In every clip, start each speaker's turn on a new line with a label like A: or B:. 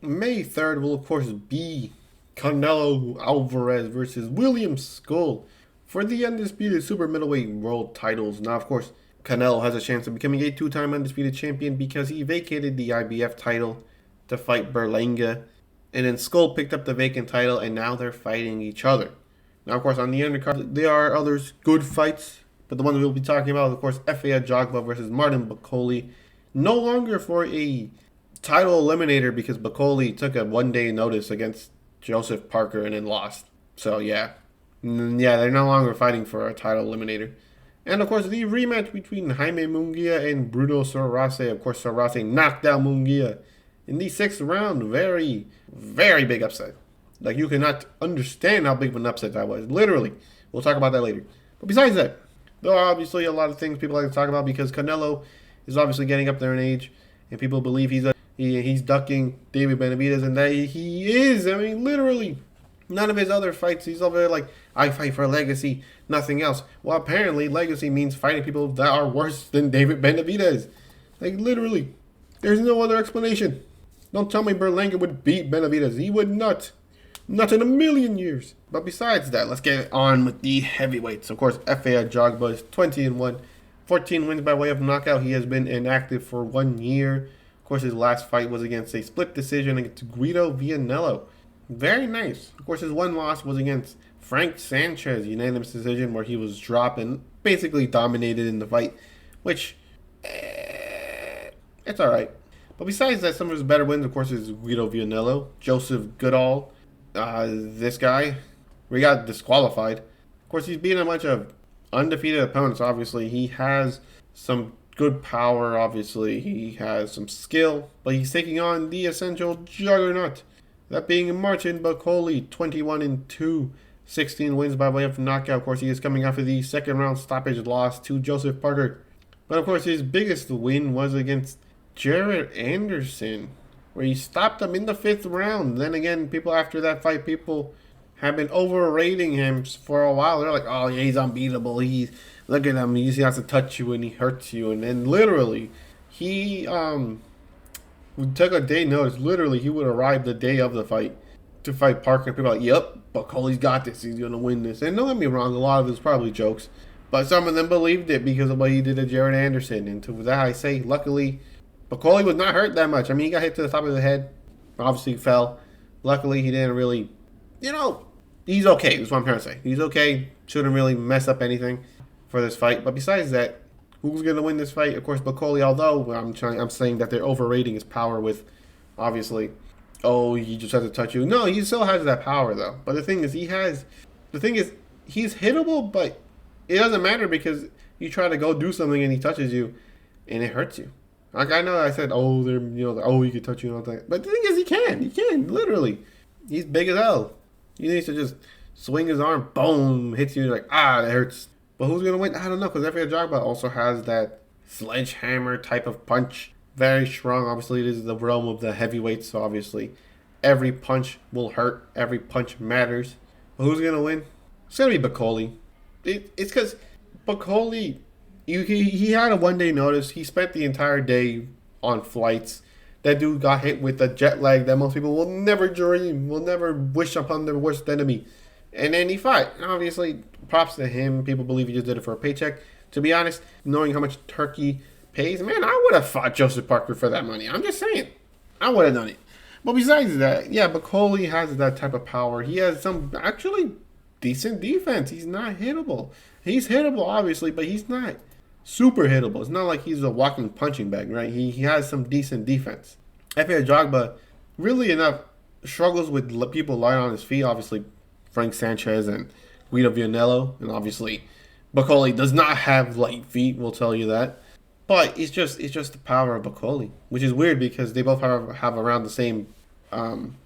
A: May 3rd will, of course, be Canelo Alvarez versus William Scull for the undisputed super middleweight world titles. Now, of course, Canelo has a chance of becoming a two-time undisputed champion because he vacated the IBF title to fight Berlanga. And then Skull picked up the vacant title, and now they're fighting each other. Now, of course, on the undercard, there are others good fights, but the one we'll be talking about, of course, F.A. Ajagba versus Martin Bakole. No longer for a title eliminator because Bakole took a one-day notice against Joseph Parker and then lost. So, yeah. They're no longer fighting for a title eliminator. And, of course, the rematch between Jaime Munguia and Bruno Sorase. Of course, Sorase knocked out Munguia in the 6th round. Very, very big upset. Like, you cannot understand how big of an upset that was. Literally. We'll talk about that later. But besides that, there are obviously a lot of things people like to talk about because Canelo is obviously getting up there in age, and people believe he's ducking David Benavidez, and that he is. I mean, literally. None of his other fights, he's over there like, I fight for legacy, nothing else. Well, apparently, legacy means fighting people that are worse than David Benavidez. Like, literally. There's no other explanation. Don't tell me Berlanga would beat Benavidez. He would not. Not in a million years. But besides that, let's get on with the heavyweights. Of course, F.A. Ajagba is 20-1. 14 wins by way of knockout. He has been inactive for 1 year. Of course, his last fight was against a split decision against Guido Vianello. Very nice. Of course, his one loss was against Frank Sanchez, unanimous decision, where he was dropped and basically dominated in the fight, which, it's alright. But besides that, some of his better wins, of course, is Guido Vianello, Joseph Goodall, this guy, where he got disqualified. Of course, he's beaten a bunch of undefeated opponents, obviously. He has some good power, obviously. He has some skill, but he's taking on the essential juggernaut. That being Martin Bakole, 21-2, 16 wins by way of knockout. Of course, he is coming after the second round stoppage loss to Joseph Parker. But of course, his biggest win was against Jared Anderson, where he stopped him in the 5th round. Then again, people after that fight, people have been overrating him for a while. They're like, oh, yeah, he's unbeatable. Look at him. He has to touch you and he hurts you. And then literally, he took a day notice. Literally, he would arrive the day of the fight to fight Parker. And people are like, yep, Bakole's got this. He's going to win this. And don't get me wrong, a lot of it's probably jokes. But some of them believed it because of what he did to Jared Anderson. And to that I say, luckily, Bakole was not hurt that much. I mean, he got hit to the top of the head. Obviously, fell. Luckily, he didn't really, he's okay. That's what I'm trying to say. He's okay. Shouldn't really mess up anything for this fight. But besides that, who's going to win this fight? Of course, Bakole, although I'm saying that they're overrating his power with, obviously, oh, he just has to touch you. No, he still has that power, though. But the thing is, he's hittable, but it doesn't matter because you try to go do something and he touches you and it hurts you. Like, I know I said, oh, he can touch you and all that. But the thing is, he can, literally. He's big as hell. He needs to just swing his arm, boom, hits you, like, that hurts. But who's going to win? I don't know, because F.A. Ajagba also has that sledgehammer type of punch. Very strong. Obviously, it is the realm of the heavyweights, so obviously every punch will hurt. Every punch matters. But who's going to win? It's going to be Bakole. It's because Bakole, he had a one-day notice. He spent the entire day on flights. That dude got hit with a jet lag that most people will never dream, will never wish upon their worst enemy. And then he fought. Obviously, props to him. People believe he just did it for a paycheck. To be honest, knowing how much Turkey pays, man, I would have fought Joseph Parker for that money. I'm just saying. I would have done it. But besides that, yeah, Bakole has that type of power. He has some actually decent defense. He's not hittable. He's hittable, obviously, but he's not super hittable. It's not like he's a walking punching bag, right? He has some decent defense. F.A. Ajagba, really enough, struggles with people lying on his feet. Obviously, Frank Sanchez and Guido Vianello, and obviously Bakole does not have light feet. We'll tell you that. But it's just the power of Bakole, which is weird because they both have around the same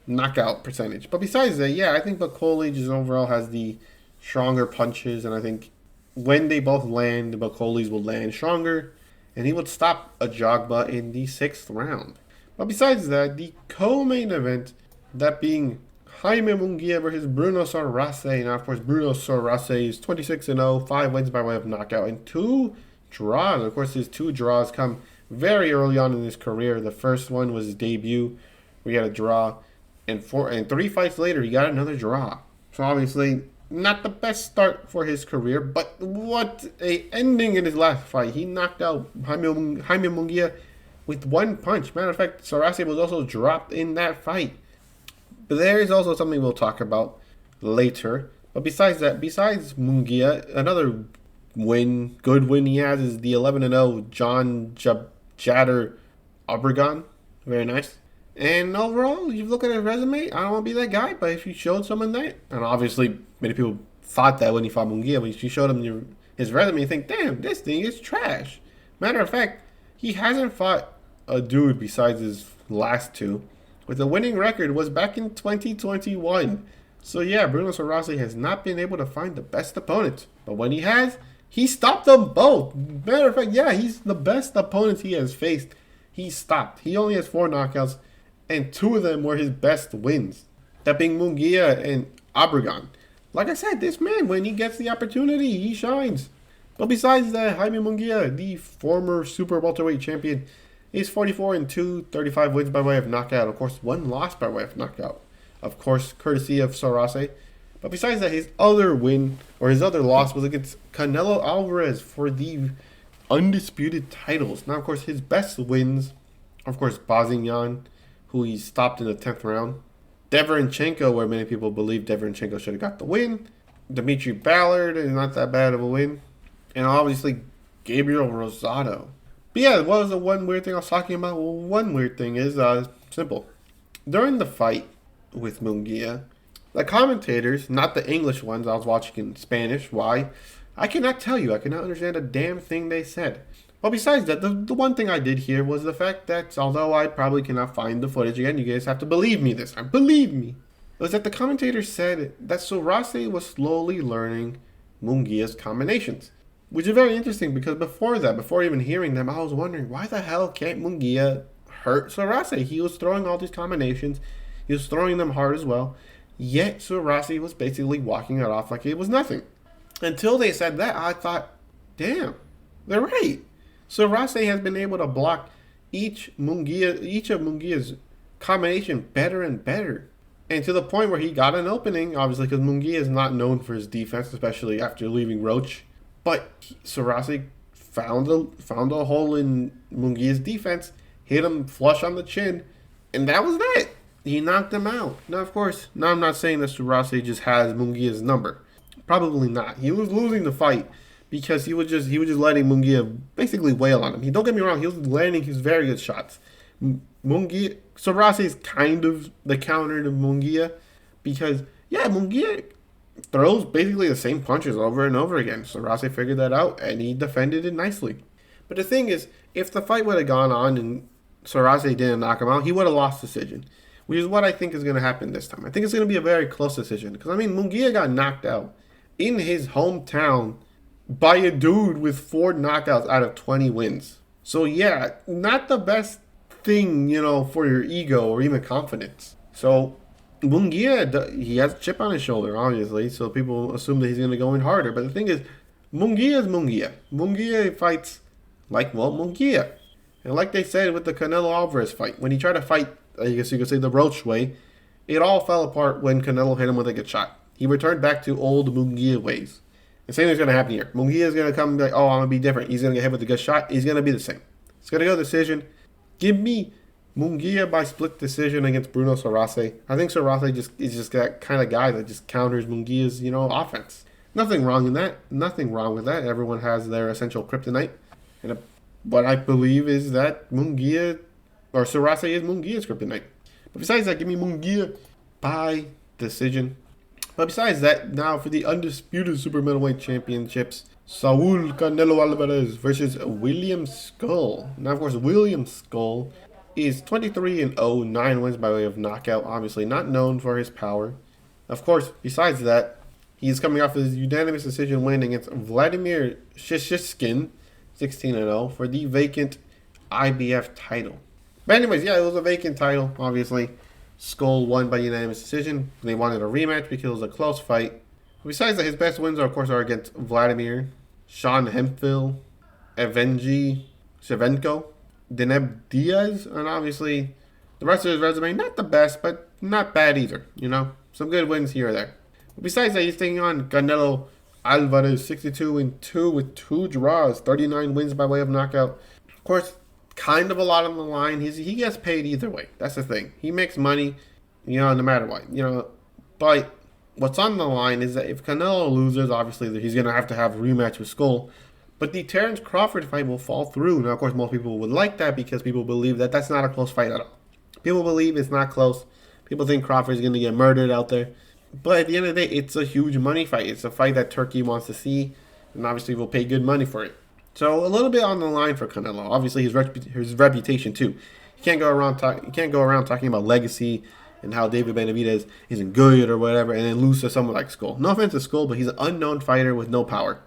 A: knockout percentage. But besides that, yeah, I think Bakole just overall has the stronger punches, and I think when they both land, the Bakoles will land stronger, and he would stop Ajagba in the 6th round. But besides that, the co-main event, that being Jaime Munguia versus Bruno Sorase. Now, of course, Bruno Sorase is 26-0, 5 wins by way of knockout, and 2 draws. Of course, his 2 draws come very early on in his career. The first one was his debut where he had a draw, and 3 fights later, he got another draw. So obviously, not the best start for his career, but what a ending in his last fight. He knocked out Jaime Munguia with one punch. Matter of fact, Sarase was also dropped in that fight. But there is also something we'll talk about later. But besides that, besides Munguia, another good win he has is the 11-0 John Jatter Obregon. Very nice. And overall, you look at his resume, I don't want to be that guy, but if you showed someone that, and obviously many people thought that when he fought Munguia, but if you showed him his resume, you think, damn, this thing is trash. Matter of fact, he hasn't fought a dude besides his last two, with a winning record was back in 2021. So yeah, Bruno Sarase has not been able to find the best opponent, but when he has, he stopped them both. Matter of fact, yeah, he's the best opponents he has faced. He stopped. He only has 4 knockouts, and 2 of them were his best wins. That being Munguia and Obregon. Like I said, this man, when he gets the opportunity, he shines. But besides that, Jaime Munguia, the former super welterweight champion, is 44-2, 35 wins by way of knockout. Of course, 1 loss by way of knockout. Of course, courtesy of Sarase. But besides that, his other win, or his other loss, was against Canelo Alvarez for the undisputed titles. Now, of course, his best wins, of course, Bazignan, who he stopped in the 10th round. Deverenchenko, where many people believe Deverenchenko should have got the win. Dimitri Ballard is not that bad of a win. And obviously, Gabriel Rosado. But yeah, what was the one weird thing I was talking about? Well, one weird thing is simple. During the fight with Munguia, the commentators, not the English ones, I was watching in Spanish. Why? I cannot tell you. I cannot understand a damn thing they said. But besides that, the one thing I did hear was the fact that, although I probably cannot find the footage again, you guys have to believe me this time. Believe me. It was that the commentators said that Sarase was slowly learning Munguia's combinations. Which is very interesting because before that, before even hearing them, I was wondering, why the hell can't Munguia hurt Sarase? He was throwing all these combinations. He was throwing them hard as well. Yet Sarase was basically walking it off like it was nothing. Until they said that, I thought, damn, they're right. Sarase has been able to block each of Munguia's combination better and better. And to the point where he got an opening, obviously, because Munguia is not known for his defense, especially after leaving Roach. But Sarase found a hole in Munguia's defense, hit him flush on the chin, and that was that. He knocked him out. Now, of course, I'm not saying that Sarase just has Munguia's number. Probably not. He was losing the fight because he was just letting Munguia basically wail on him. Don't get me wrong, he was landing his very good shots. Sarase is kind of the counter to Munguia because, yeah, Munguia throws basically the same punches over and over again. Sarase figured that out, and he defended it nicely. But the thing is, if the fight would have gone on and Sarase didn't knock him out, he would have lost the decision, which is what I think is going to happen this time. I think it's going to be a very close decision because, Munguia got knocked out in his hometown by a dude with 4 knockouts out of 20 wins. So, yeah, not the best thing, for your ego or even confidence. So, Munguia, he has a chip on his shoulder, obviously, so people assume that he's going to go in harder. But the thing is, Munguia is Munguia. Munguia fights like, Munguia. And like they said with the Canelo Alvarez fight, when he tried to fight, I guess you could say the Roach way, it all fell apart when Canelo hit him with a good shot. He returned back to old Munguia ways. The same thing's going to happen here. Munguia is going to come and be like, I'm going to be different. He's going to get hit with a good shot. He's going to be the same. It's going to go decision. Give me Munguia by split decision against Bruno Sarase. I think Sarase is just that kind of guy that just counters Munguia's, offense. Nothing wrong in that. Nothing wrong with that. Everyone has their essential kryptonite. And what I believe is that Munguia, or Sarase is Munguia's kryptonite. But besides that, give me Munguia by decision. But besides that, now for the undisputed super middleweight championships, Saul Canelo Alvarez versus William Scull. Now, of course, William Scull is 23-0, 9 wins by way of knockout. Obviously not known for his power. Of course, besides that, he's coming off his unanimous decision win against Vladimir Shishkin, 16-0, for the vacant IBF title. But anyways, yeah, it was a vacant title, obviously. Scull won by unanimous decision. They wanted a rematch because it was a close fight. Besides that, his best wins, are against Vladimir, Sean Hemphill, Evgeny Shevchenko, Deneb Diaz, and obviously The rest of his resume, not the best, but not bad either. Some good wins here or there. But besides that, he's taking on Canelo Alvarez, 62-2 with 2 draws, 39 wins by way of knockout. Of course, kind of a lot on the line. He gets paid either way. That's the thing. He makes money, no matter what. But what's on the line is that if Canelo loses, obviously he's going to have a rematch with Scull. But the Terence Crawford fight will fall through. Now, of course, most people would like that because people believe that that's not a close fight at all. People believe it's not close. People think Crawford's going to get murdered out there. But at the end of the day, it's a huge money fight. It's a fight that Turkey wants to see, and obviously will pay good money for it. So a little bit on the line for Canelo. Obviously, his reputation too. You can't go around talking about legacy and how David Benavidez isn't good or whatever, and then lose to someone like Scull. No offense to Scull, but he's an unknown fighter with no power.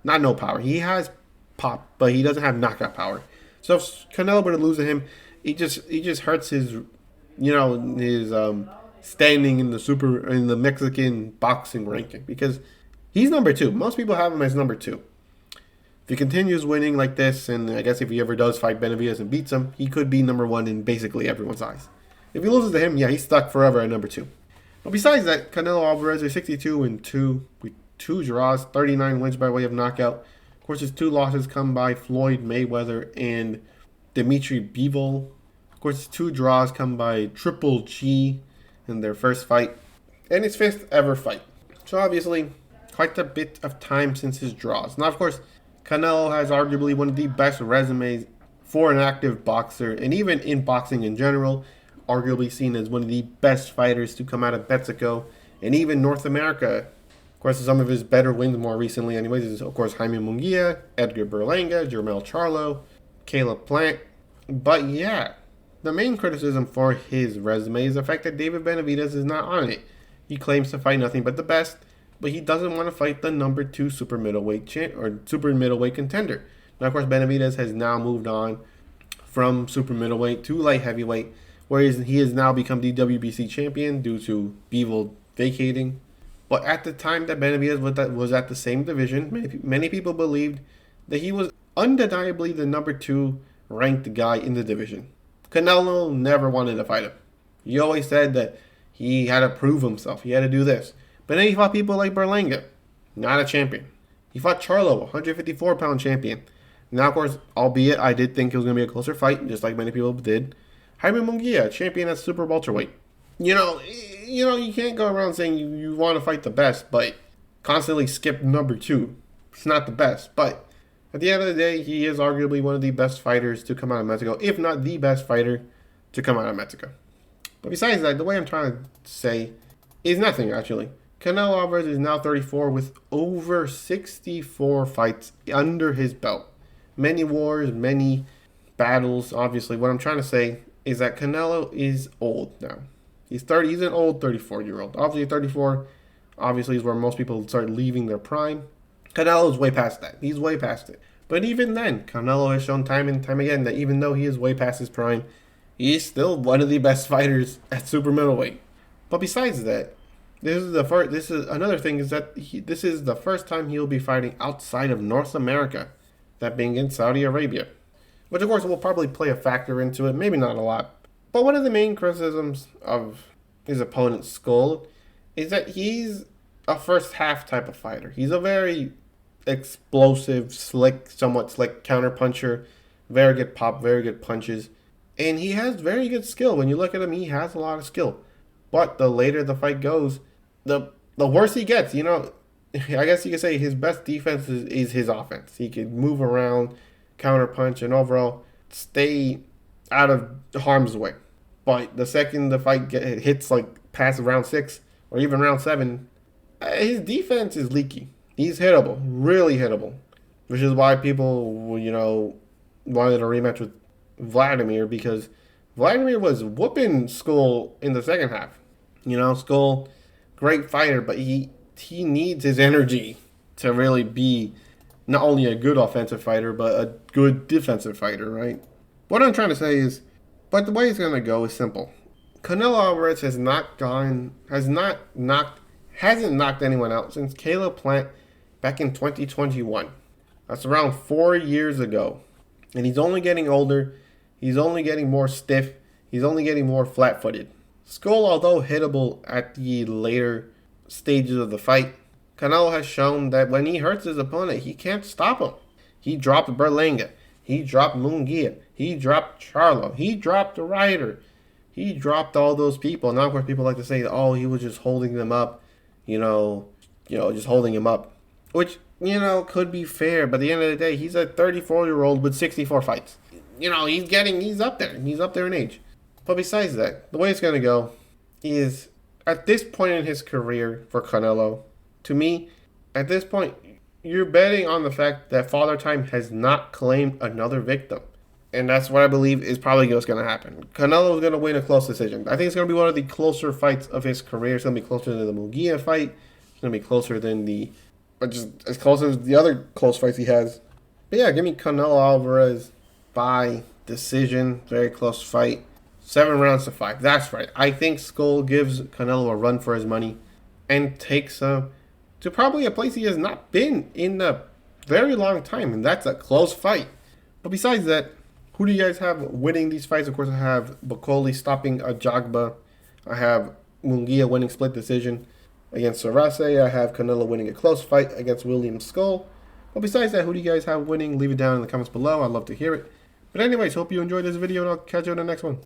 A: Not no power. He has pop, but he doesn't have knockout power. So if Canelo were to lose to him, he just hurts his, his standing in the Mexican boxing ranking, because he's number 2. Most people have him as number 2. If he continues winning like this, and I guess if he ever does fight Benavidez and beats him, he could be number 1 in basically everyone's eyes. If he loses to him, yeah, he's stuck forever at number 2. But besides that, Canelo Alvarez is 62-2 with 2 draws, 39 wins by way of knockout. Of course, his 2 losses come by Floyd Mayweather and Dimitri Bivol. Of course, his 2 draws come by Triple G in their first fight, and his 5th ever fight. So obviously, quite a bit of time since his draws. Now, of course, Canelo has arguably one of the best resumes for an active boxer, and even in boxing in general, arguably seen as one of the best fighters to come out of Mexico and even North America. Of course, some of his better wins more recently anyways is, of course, Jaime Munguia, Edgar Berlanga, Jermell Charlo, Caleb Plant. But yeah, the main criticism for his resume is the fact that David Benavidez is not on it. He claims to fight nothing but the best, but he doesn't want to fight the number 2 super middleweight contender. Now, of course, Benavidez has now moved on from super middleweight to light heavyweight, whereas he has now become the WBC champion due to Bivol vacating. But at the time that Benavidez was at the same division, many people believed that he was undeniably the number 2 ranked guy in the division. Canelo never wanted to fight him. He always said that he had to prove himself. He had to do this. But then he fought people like Berlanga, not a champion. He fought Charlo, 154-pound champion. Now, of course, albeit I did think it was going to be a closer fight, just like many people did. Jaime Munguia, champion at super welterweight. You can't go around saying you want to fight the best, but constantly skip number 2. It's not the best, but at the end of the day, he is arguably one of the best fighters to come out of Mexico, if not the best fighter to come out of Mexico. But besides that, the way I'm trying to say is nothing, actually. Canelo Alvarez is now 34 with over 64 fights under his belt. Many wars, many battles. Obviously, what I'm trying to say is that Canelo is old now. He's an old 34-year-old. Obviously, 34 obviously is where most people start leaving their prime. Canelo's way past that. He's way past it. But even then, Canelo has shown time and time again that even though he is way past his prime, he's still one of the best fighters at super middleweight. But besides that, this is another thing is that this is the first time he'll be fighting outside of North America, that being in Saudi Arabia, which of course will probably play a factor into it, maybe not a lot. But one of the main criticisms of his opponent Scull is that he's a first half type of fighter. He's a very explosive, somewhat slick counterpuncher, very good pop, very good punches, and he has very good skill. When you look at him, he has a lot of skill. But the later the fight goes, the worse he gets. I guess you could say his best defense is his offense. He can move around, counterpunch, and overall stay out of harm's way. But the second the fight hits like past round 6 or even round 7, his defense is leaky. He's hittable, really hittable, which is why people, wanted a rematch with Vladimir, because Vladimir was whooping Scull in the second half. Scull, great fighter, but he needs his energy to really be not only a good offensive fighter, but a good defensive fighter, right? What I'm trying to say is, but the way it's going to go is simple. Canelo Alvarez hasn't knocked anyone out since Caleb Plant back in 2021. That's around 4 years ago. And he's only getting older. He's only getting more stiff. he's only getting more flat-footed. Scull, although hittable at the later stages of the fight, Canelo has shown that when he hurts his opponent, he can't stop him. He dropped Berlanga. He dropped Munguia. He dropped Charlo. He dropped Ryder. He dropped all those people. Now, of course, people like to say, oh, he was just holding them up, just holding him up. Which, could be fair, but at the end of the day, he's a 34-year-old with 64 fights. He's up there. He's up there in age. But besides that, the way it's going to go is, at this point in his career for Canelo, to me, at this point, you're betting on the fact that Father Time has not claimed another victim. And that's what I believe is probably what's going to happen. Canelo is going to win a close decision. I think it's going to be one of the closer fights of his career. It's going to be closer than the Munguia fight. It's going to be closer than just as close as the other close fights he has. But yeah, give me Canelo Alvarez by decision. Very close fight. 7 rounds to 5. That's right. I think Scull gives Canelo a run for his money and takes him to probably a place he has not been in a very long time. And that's a close fight. But besides that, who do you guys have winning these fights? Of course, I have Bacoli stopping Ajagba. I have Munguia winning split decision against Sarase. I have Canelo winning a close fight against William Scull. But besides that, who do you guys have winning? Leave it down in the comments below. I'd love to hear it. But anyways, hope you enjoyed this video, and I'll catch you in the next one.